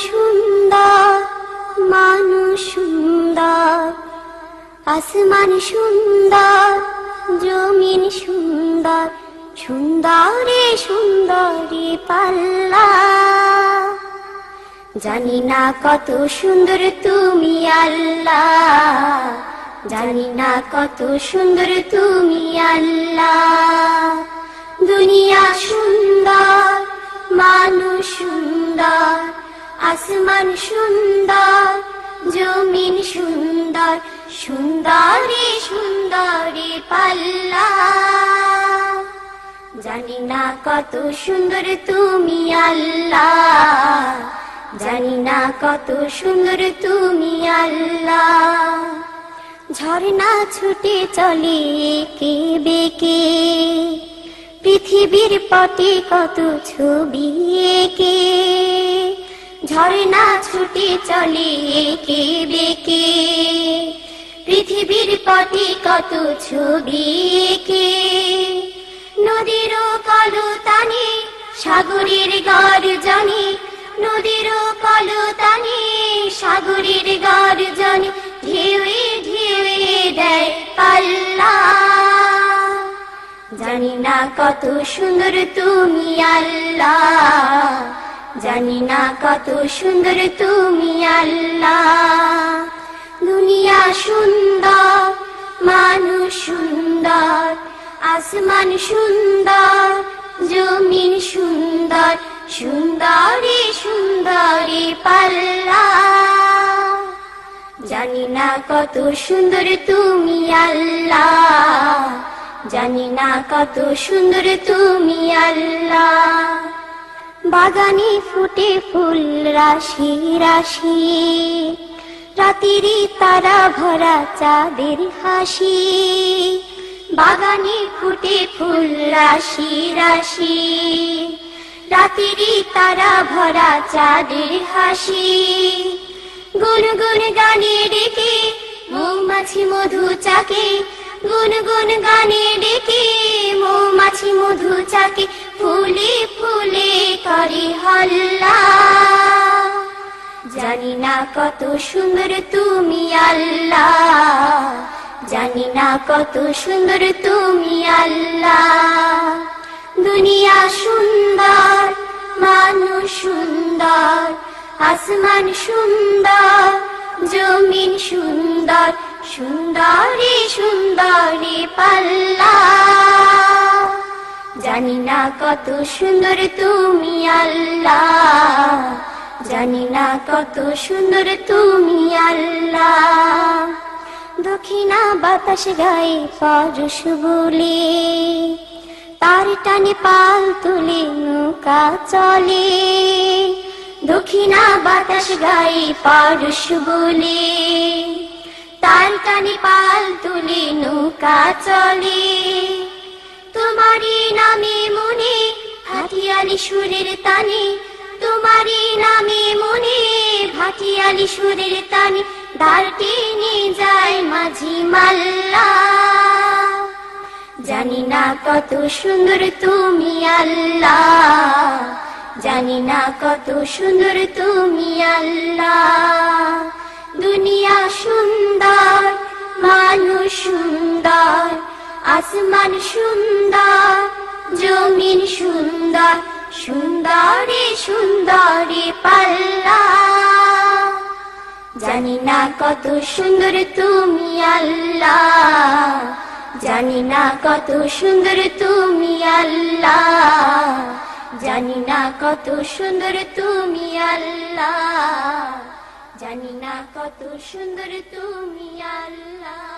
সুন্দর, মানুষ সুন্দর, আসমান সুন্দর, জমিন সুন্দর, সুন্দরে সুন্দরী পাল্লা। জানি না কত সুন্দর তুমি আল্লাহ, জানি না কত সুন্দর তুমি আল্লাহ। দুনিয়া সুন্দর, মানুষ সুন্দর, আসমান সুন্দর, জমিন সুন্দর, সুন্দরী সুন্দরী পাল্লা। জানি না কত সুন্দর তুমি আল্লাহ, জানি না কত সুন্দর তুমি আল্লাহ। ঝর্ণা ছুটে চলে এঁকে বেঁকে, পৃথিবীর পটে কত ছবি এঁকে। ঝর্ণা ছুটে চলে এঁকে বেঁকে, পৃথিবীর পটে কত ছবি এঁকে। নদীর কলতানে সাগরের গর্জনে, নদীর কলতানে সাগরের গর্জনে, ঢেউয়ে ঢেউয়ে দেয় পাল্লা। জানি না কত সুন্দর তুমি আল্লাহ, জানি না কত সুন্দর তুমি আল্লাহ। দুনিয়া সুন্দর, মানুষ সুন্দর, আসমান সুন্দর, জমিন সুন্দর, সুন্দরী সুন্দরী পাল্লা। জানি না কত সুন্দর তুমি আল্লাহ, জানি না কত সুন্দর তুমি আল্লাহ। বাগানে ফুটে ফুল রাশি রাশি, রাতেরই তারা ভরা চাঁদের হাসি। বাগানে ফুটে ফুল রাশি রাশি, রাতেরই তারা ভরা চাঁদের হাসি। গুনগুন গানে ডেকে মৌমাছি মধু চাকে, গুনগুন গানে ডেকে মৌমাছি মধু চাকে, ফুলে ফুলে করে হল্লা। জানি না কত সুন্দর তুমি আল্লাহ, জানি না কত সুন্দর তুমি আল্লাহ। দুনিয়া সুন্দর, মানুষ সুন্দর, আসমান সুন্দর, জমিন সুন্দর, সুন্দরী সুন্দরী পাল্লা। জানি না কত সুন্দর তুমি আল্লাহ, জানি না কত সুন্দর তুমি আল্লাহ। দক্ষিণা বাতাস গায়ে পরশ বলে, তার টানে পাল তুলে নৌকা চলে। দক্ষিণা বাতাস গায়ে পরশ বলে, তার টানে পাল তুলে নৌকা চলে। তোমারই নামে মনে ভাটিয়ালি সুরের তানে, তোমারই নামে মনে ভাটিয়ালি সুরের তানে, দাঁড় টেনে যায় মাঝি মাল্লা। জানি না কত সুন্দর তুমি আল্লাহ, জানি না কত সুন্দর তুমি আল্লাহ। দুনিয়া সুন্দর, মানুষ সুন্দর, আসমান সুন্দর, জমিন সুন্দর, সুন্দরী সুন্দরী পাল্লা। জানি না কত সুন্দর তুমি আল্লাহ, জানি না কত সুন্দর তুমি আল্লাহ, জানি না কত সুন্দর তুমি আল্লাহ, জানি না কত সুন্দর তুমি আল্লাহ।